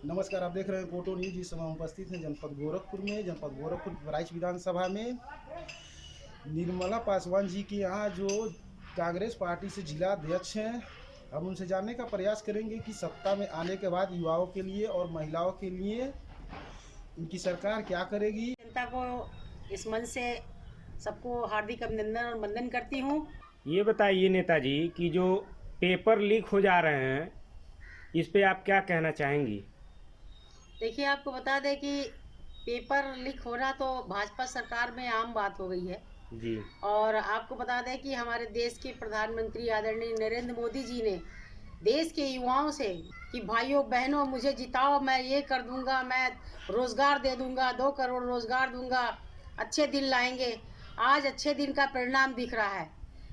नमस्कार, आप देख रहे हैं कोटो न्यूज। इस समय उपस्थित हैं जनपद गोरखपुर में। जनपद गोरखपुर बहराइच विधानसभा में निर्मला पासवान जी के यहाँ जो कांग्रेस पार्टी से जिला अध्यक्ष हैं, हम उनसे जानने का प्रयास करेंगे कि सत्ता में आने के बाद युवाओं के लिए और महिलाओं के लिए उनकी सरकार क्या करेगी। जनता को इस मंच से सबको हार्दिक अभिनंदन और वंदन करती हूँ। ये बताइए नेताजी कि जो पेपर लीक हो जा रहे हैं, इस पे आप क्या कहना चाहेंगी? देखिए, आपको बता दें कि पेपर लीक होना तो भाजपा सरकार में आम बात हो गई है जी। और आपको बता दें कि हमारे देश के प्रधानमंत्री आदरणीय नरेंद्र मोदी जी ने देश के युवाओं से कि भाइयों बहनों मुझे जिताओ, मैं ये कर दूंगा, मैं रोजगार दे दूंगा, 2 करोड़ रोजगार दूंगा, अच्छे दिन लाएंगे। आज अच्छे दिन का परिणाम दिख रहा है।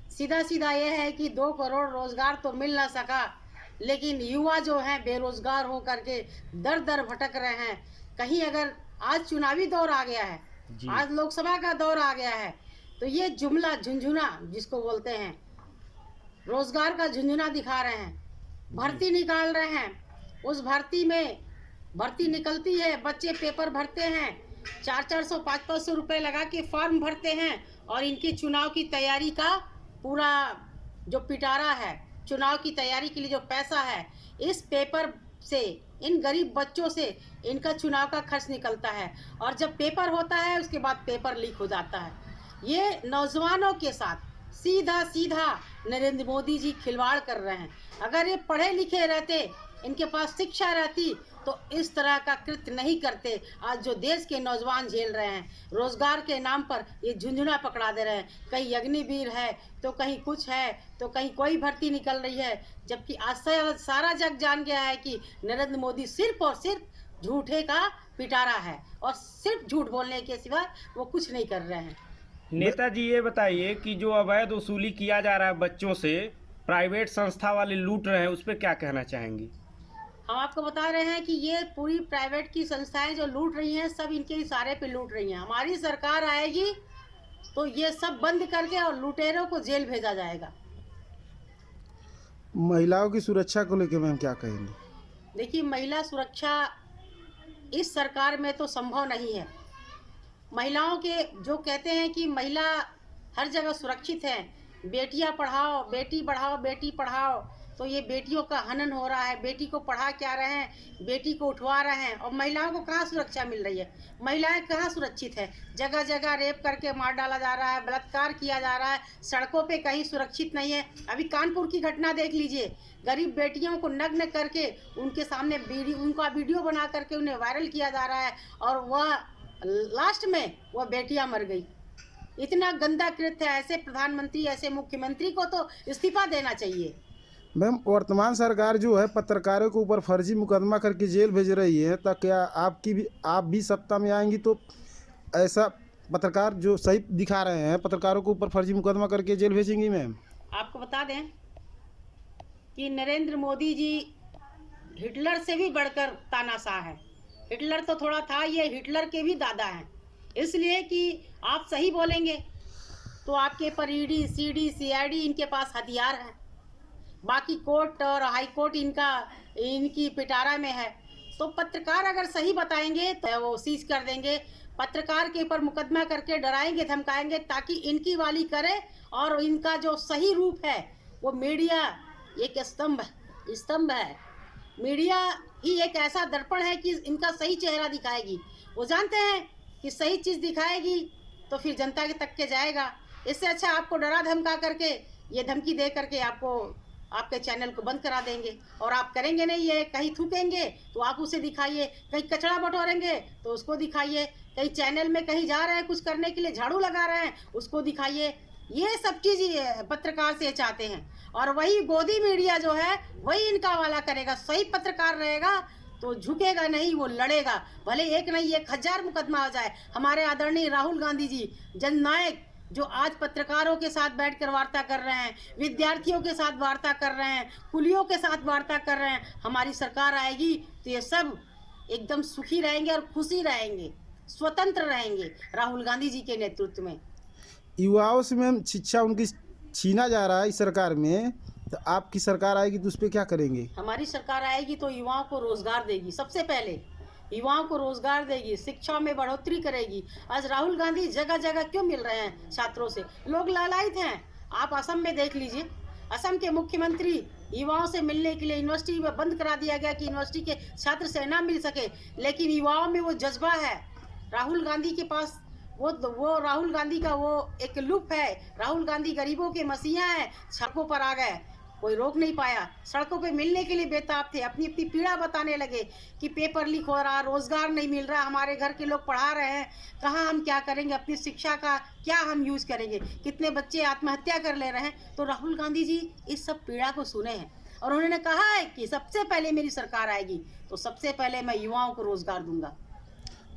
सीधा सीधा ये है कि 2 करोड़ रोजगार तो मिल ना सका, लेकिन युवा जो हैं बेरोजगार हो करके दर दर भटक रहे हैं। कहीं अगर आज चुनावी दौर आ गया है, आज लोकसभा का दौर आ गया है, तो ये जुमला झुंझुना जिसको बोलते हैं, रोजगार का झुंझुना दिखा रहे हैं, भर्ती निकाल रहे हैं। उस भर्ती में भर्ती निकलती है, बच्चे पेपर भरते हैं, 400 500 रुपए लगा के फॉर्म भरते हैं और इनकी चुनाव की तैयारी का पूरा जो पिटारा है, चुनाव की तैयारी के लिए जो पैसा है, इस पेपर से इन गरीब बच्चों से इनका चुनाव का खर्च निकलता है। और जब पेपर होता है उसके बाद पेपर लीक हो जाता है। ये नौजवानों के साथ सीधा सीधा नरेंद्र मोदी जी खिलवाड़ कर रहे हैं। अगर ये पढ़े लिखे रहते, इनके पास शिक्षा रहती, तो इस तरह का कृत्य नहीं करते। आज जो देश के नौजवान झेल रहे हैं, रोजगार के नाम पर ये झुंझुना पकड़ा दे रहे हैं। कहीं अग्निवीर है तो कहीं कुछ है, तो कहीं कोई भर्ती निकल रही है, जबकि आज सारा जग जान गया है कि नरेंद्र मोदी सिर्फ और सिर्फ झूठे का पिटारा है और सिर्फ झूठ बोलने के सिवा वो कुछ नहीं कर रहे हैं। नेताजी ये बताइए कि जो अवैध वसूली किया जा रहा है बच्चों से, प्राइवेट संस्था वाले लूट रहे हैं, उस पर क्या कहना चाहेंगी? हम आपको बता रहे हैं कि ये पूरी प्राइवेट की संस्थाएं जो लूट रही हैं, सब इनके इशारे पे लूट रही हैं। हमारी सरकार आएगी तो ये सब बंद करके और लुटेरों को जेल भेजा जाएगा। महिलाओं की सुरक्षा को लेकर मैम क्या कहेंगे? देखिए, महिला सुरक्षा इस सरकार में तो संभव नहीं है। महिलाओं के जो कहते हैं कि महिला हर जगह सुरक्षित है, बेटियां पढ़ाओ, बेटी बढ़ाओ, बेटी पढ़ाओ, तो ये बेटियों का हनन हो रहा है। बेटी को पढ़ा क्या रहे हैं, बेटी को उठवा रहे हैं, और महिलाओं को कहाँ सुरक्षा मिल रही है? महिलाएं कहाँ सुरक्षित है? जगह जगह रेप करके मार डाला जा रहा है, बलात्कार किया जा रहा है, सड़कों पे कहीं सुरक्षित नहीं है। अभी कानपुर की घटना देख लीजिए, गरीब बेटियों को नग्न करके उनके सामने उनका वीडियो बना करके उन्हें वायरल किया जा रहा है और वह लास्ट में वह बेटियां मर गई। इतना गंदा कृत्य है। ऐसे प्रधानमंत्री, ऐसे मुख्यमंत्री को तो इस्तीफा देना चाहिए। मैम, वर्तमान सरकार जो है पत्रकारों के ऊपर फर्जी मुकदमा करके जेल भेज रही है, तो क्या आप भी सत्ता में आएंगी तो ऐसा पत्रकार जो सही दिखा रहे हैं, पत्रकारों के ऊपर फर्जी मुकदमा करके जेल भेजेंगी मैम? आपको बता दें कि नरेंद्र मोदी जी हिटलर से भी बढ़कर तानाशाह है। हिटलर तो थोड़ा था, ये हिटलर के भी दादा हैं। इसलिए कि आप सही बोलेंगे तो आपके पर ईडी, सीडी, सीआईडी इनके पास हथियार हैं। बाकी कोर्ट और हाई कोर्ट इनकी पिटारा में है। तो पत्रकार अगर सही बताएंगे तो वो सीज कर देंगे। पत्रकार के ऊपर मुकदमा करके डराएंगे, धमकाएंगे, ताकि इनकी वाली करे। और इनका जो सही रूप है वो मीडिया एक स्तंभ है। मीडिया ही एक ऐसा दर्पण है कि इनका सही चेहरा दिखाएगी। वो जानते हैं कि सही चीज़ दिखाएगी तो फिर जनता के तक के जाएगा। इससे अच्छा आपको डरा धमका करके, ये धमकी दे करके आपको आपके चैनल को बंद करा देंगे। और आप करेंगे नहीं, ये कहीं थूकेंगे तो आप उसे दिखाइए, कहीं कचरा बटोरेंगे तो उसको दिखाइए, कहीं चैनल में कहीं जा रहे हैं कुछ करने के लिए, झाड़ू लगा रहे हैं, उसको दिखाइए। ये सब चीज़ पत्रकार से चाहते हैं। और वही गोदी मीडिया जो है वही इनका वाला करेगा। सही पत्रकार रहेगा तो झुकेगा नहीं, वो लड़ेगा। भले एक नहीं 1000 मुकदमा हो जाए। हमारे आदरणीय राहुल गांधी जी, जननायक, जो आज पत्रकारों के साथ बैठकर वार्ता कर रहे हैं, विद्यार्थियों के साथ वार्ता कर रहे हैं, कुलियों के साथ वार्ता कर रहे हैं। हमारी सरकार आएगी तो ये सब एकदम सुखी रहेंगे और खुशी रहेंगे, स्वतंत्र रहेंगे राहुल गांधी जी के नेतृत्व में। युवाओं से मैम शिक्षा उनकी छीना जा रहा है इस सरकार में, तो आपकी सरकार आएगी तो उस पर क्या करेंगे? हमारी सरकार आएगी तो युवाओं को रोजगार देगी। सबसे पहले युवाओं को रोजगार देगी, शिक्षा में बढ़ोतरी करेगी। आज राहुल गांधी जगह जगह क्यों मिल रहे हैं छात्रों से? लोग लालायित हैं। आप असम में देख लीजिए, असम के मुख्यमंत्री युवाओं से मिलने के लिए यूनिवर्सिटी में बंद करा दिया गया कि यूनिवर्सिटी के छात्र से ना मिल सके, लेकिन युवाओं में वो जज्बा है। राहुल गांधी के पास वो राहुल गांधी का वो एक लुक है। राहुल गांधी गरीबों के मसीहा हैं, सड़कों पर आ गए, कोई रोक नहीं पाया। सड़कों पे मिलने के लिए बेताब थे, अपनी अपनी पीड़ा बताने लगे कि पेपर लीक हो रहा, रोजगार नहीं मिल रहा, हमारे घर के लोग पढ़ा रहे हैं, कहाँ हम क्या करेंगे, अपनी शिक्षा का क्या हम यूज़ करेंगे, कितने बच्चे आत्महत्या कर ले रहे हैं। तो राहुल गांधी जी इस सब पीड़ा को सुने हैं और उन्होंने कहा है कि सबसे पहले मेरी सरकार आएगी तो सबसे पहले मैं युवाओं को रोजगार दूंगा।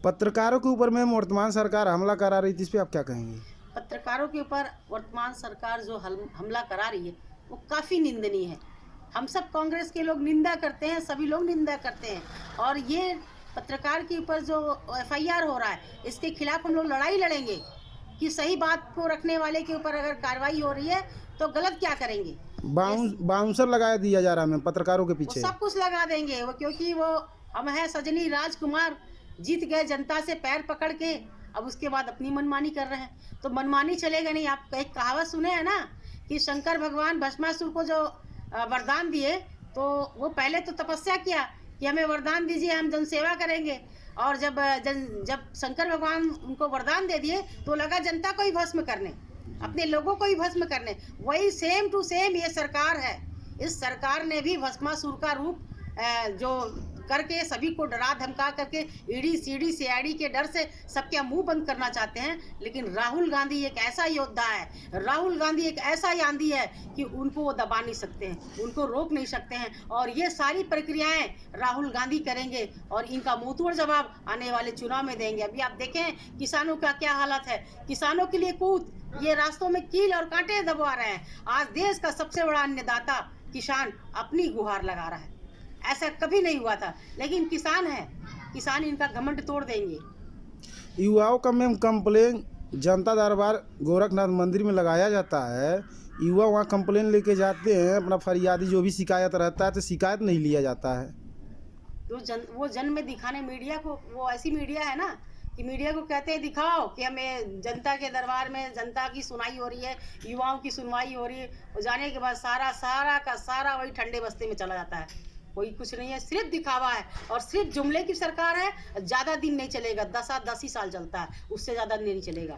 पत्रकारों के ऊपर में वर्तमान सरकार हमला करा रही थी, इस पर आप क्या कहेंगे? पत्रकारों के ऊपर वर्तमान सरकार जो हमला करा रही है वो काफ़ी निंदनीय है। हम सब कांग्रेस के लोग निंदा करते हैं, सभी लोग निंदा करते हैं। और ये पत्रकार के ऊपर जो FIR हो रहा है, इसके खिलाफ हम लोग लड़ाई लड़ेंगे कि सही बात को रखने वाले के ऊपर अगर कार्रवाई हो रही है तो गलत क्या करेंगे। बाउंसर लगा दिया जा रहा है पत्रकारों के वो पीछे, सब कुछ लगा देंगे वो, क्योंकि वो हम हैं सजनी राजकुमार, जीत गए जनता से पैर पकड़ के, अब उसके बाद अपनी मनमानी कर रहे हैं। तो मनमानी चलेगा नहीं। आप एक कहावत सुने हैं ना कि शंकर भगवान भस्मासुर को जो वरदान दिए, तो वो पहले तो तपस्या किया कि हमें वरदान दीजिए, हम जनसेवा करेंगे। और जब शंकर भगवान उनको वरदान दे दिए तो लगा जनता को ही भस्म करने, अपने लोगों को ही भस्म करने। वही सेम टू सेम ये सरकार है। इस सरकार ने भी भस्मासुर का रूप जो करके सभी को डरा धमका करके ईडी सीडी CID के डर से सबके मुंह बंद करना चाहते हैं। लेकिन राहुल गांधी एक ऐसा योद्धा है, राहुल गांधी एक ऐसा आंधी है कि उनको वो दबा नहीं सकते हैं, उनको रोक नहीं सकते हैं। और ये सारी प्रक्रियाएं राहुल गांधी करेंगे और इनका मुंहतोड़ जवाब आने वाले चुनाव में देंगे। अभी आप देखें किसानों का क्या हालत है, किसानों के लिए कूद, ये रास्तों में कील और कांटे दबा रहे हैं। आज देश का सबसे बड़ा अन्नदाता किसान अपनी गुहार लगा रहा है। ऐसा कभी नहीं हुआ था, लेकिन किसान है, किसान इनका घमंड तोड़ देंगे। युवाओं का मैम कंप्लेन जनता दरबार गोरखनाथ मंदिर में लगाया जाता है, युवा वहाँ कंप्लेन लेके जाते हैं, अपना फरियादी जो भी शिकायत रहता है तो शिकायत नहीं लिया जाता है। तो वो जन में दिखाने मीडिया को, वो ऐसी मीडिया है ना कि मीडिया को कहते हैं दिखाओ कि हमें जनता के दरबार में जनता की सुनाई हो रही है, युवाओं की सुनवाई हो रही है। वो जाने के बाद सारा का सारा वही ठंडे बस्ते में चला जाता है। कोई कुछ नहीं है, सिर्फ दिखावा है और सिर्फ जुमले की सरकार है। ज्यादा दिन नहीं चलेगा, 10 ही साल चलता है, उससे ज्यादा दिन नहीं चलेगा।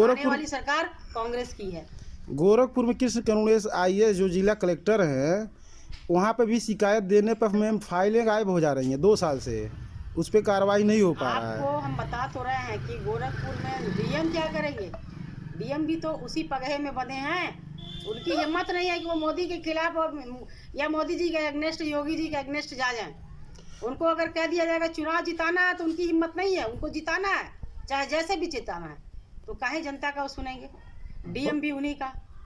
आने वाली सरकार कांग्रेस की है। गोरखपुर में कृष्ण करुणेश IAS जो जिला कलेक्टर हैं, वहाँ पे भी शिकायत देने पर मैम फाइलें गायब हो जा रही हैं 2 साल से, उस पर कार्रवाई नहीं हो पा रहा है। आपको हम बता तो रहे हैं कि गोरखपुर में DM क्या करेंगे। DM भी तो उसी पगहे में बंधे हैं। उनकी हिम्मत नहीं है कि वो मोदी के खिलाफ या मोदी जी के अगेंस्ट, योगी जी के अगेंस्ट जा जाएं। उनको अगर कह दिया जाएगा चुनाव जिताना है तो उनकी हिम्मत नहीं है, उनको जिताना है, चाहे जैसे भी जिताना है। तो काहे जनता का वो सुनेंगे। DM भी उन्हीं का।